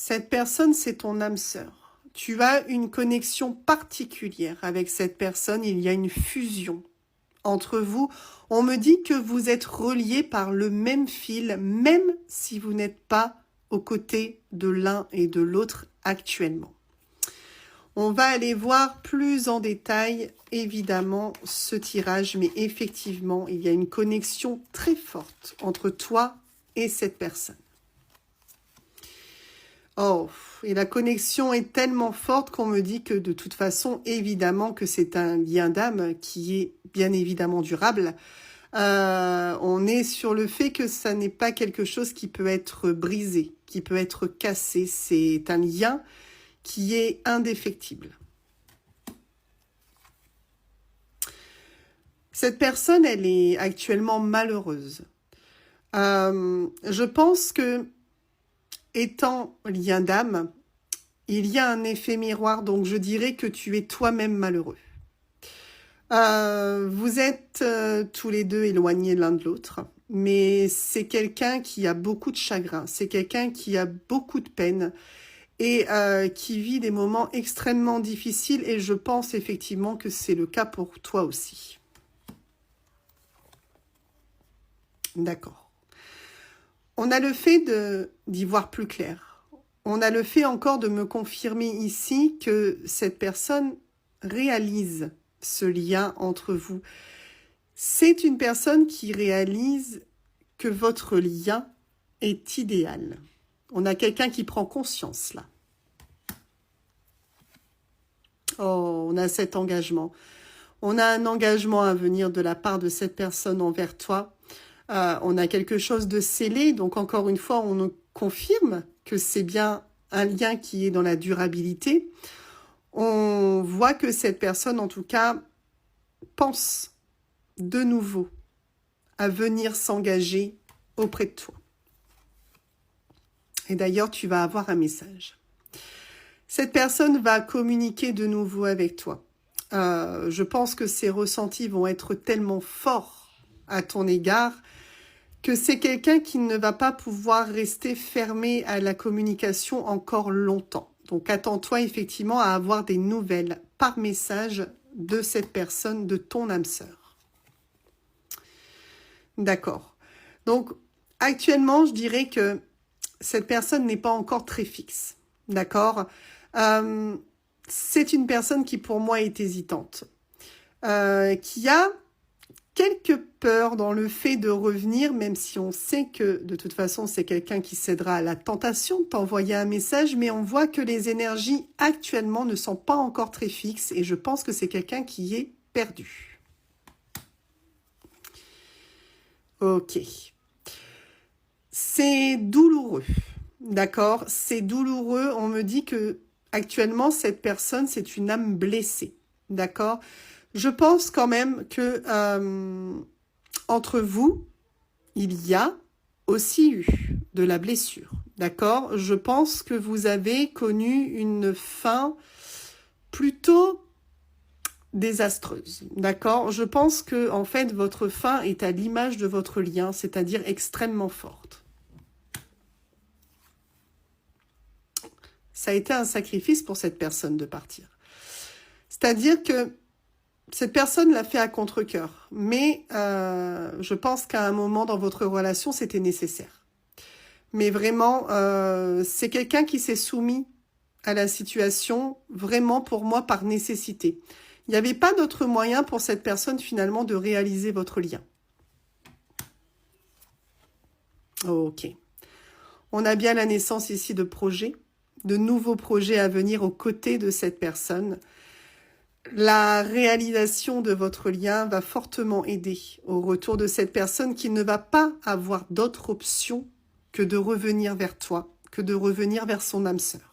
cette personne, c'est ton âme sœur. Tu as une connexion particulière avec cette personne. Il y a une fusion entre vous. On me dit que vous êtes reliés par le même fil, même si vous n'êtes pas aux côtés de l'un et de l'autre actuellement. On va aller voir plus en détail, évidemment, ce tirage, mais effectivement, il y a une connexion très forte entre toi et cette personne. Oh, et la connexion est tellement forte qu'on me dit que de toute façon, évidemment, que c'est un lien d'âme qui est bien évidemment durable. On est sur le fait que ça n'est pas quelque chose qui peut être brisé, qui peut être cassé. C'est un lien qui est indéfectible. Cette personne, elle est actuellement malheureuse. Je pense que, étant lien d'âme, il y a un effet miroir, donc je dirais que tu es toi-même malheureux. Vous êtes tous les deux éloignés l'un de l'autre, mais c'est quelqu'un qui a beaucoup de chagrin, c'est quelqu'un qui a beaucoup de peine et qui vit des moments extrêmement difficiles, et je pense effectivement que c'est le cas pour toi aussi. D'accord. On a le fait d'y voir plus clair. On a le fait encore de me confirmer ici que cette personne réalise ce lien entre vous. C'est une personne qui réalise que votre lien est idéal. On a quelqu'un qui prend conscience là. Oh, on a cet engagement. On a un engagement à venir de la part de cette personne envers toi. On a quelque chose de scellé, donc encore une fois, on nous confirme que c'est bien un lien qui est dans la durabilité. On voit que cette personne, en tout cas, pense de nouveau à venir s'engager auprès de toi. Et d'ailleurs, tu vas avoir un message. Cette personne va communiquer de nouveau avec toi. Je pense que ses ressentis vont être tellement forts à ton égard que c'est quelqu'un qui ne va pas pouvoir rester fermé à la communication encore longtemps. Donc, attends-toi effectivement à avoir des nouvelles par message de cette personne, de ton âme sœur. D'accord. Donc, actuellement, je dirais que cette personne n'est pas encore très fixe. D'accord. C'est une personne qui, pour moi, est hésitante. Qui a quelques peurs dans le fait de revenir, même si on sait que, de toute façon, c'est quelqu'un qui cédera à la tentation de t'envoyer un message, mais on voit que les énergies, actuellement, ne sont pas encore très fixes, et je pense que c'est quelqu'un qui est perdu. Ok. C'est douloureux, d'accord? C'est douloureux. On me dit que actuellement cette personne, c'est une âme blessée, d'accord? Je pense quand même que entre vous, il y a aussi eu de la blessure, d'accord? Je pense que vous avez connu une fin plutôt désastreuse, d'accord? Je pense que en fait votre fin est à l'image de votre lien, c'est-à-dire extrêmement forte. Ça a été un sacrifice pour cette personne de partir. C'est-à-dire que cette personne l'a fait à contre-cœur, mais je pense qu'à un moment dans votre relation, c'était nécessaire. Mais vraiment, c'est quelqu'un qui s'est soumis à la situation, vraiment pour moi, par nécessité. Il n'y avait pas d'autre moyen pour cette personne, finalement, de réaliser votre lien. Ok. On a bien la naissance ici de projets, de nouveaux projets à venir aux côtés de cette personne. La réalisation de votre lien va fortement aider au retour de cette personne qui ne va pas avoir d'autre option que de revenir vers toi, que de revenir vers son âme sœur.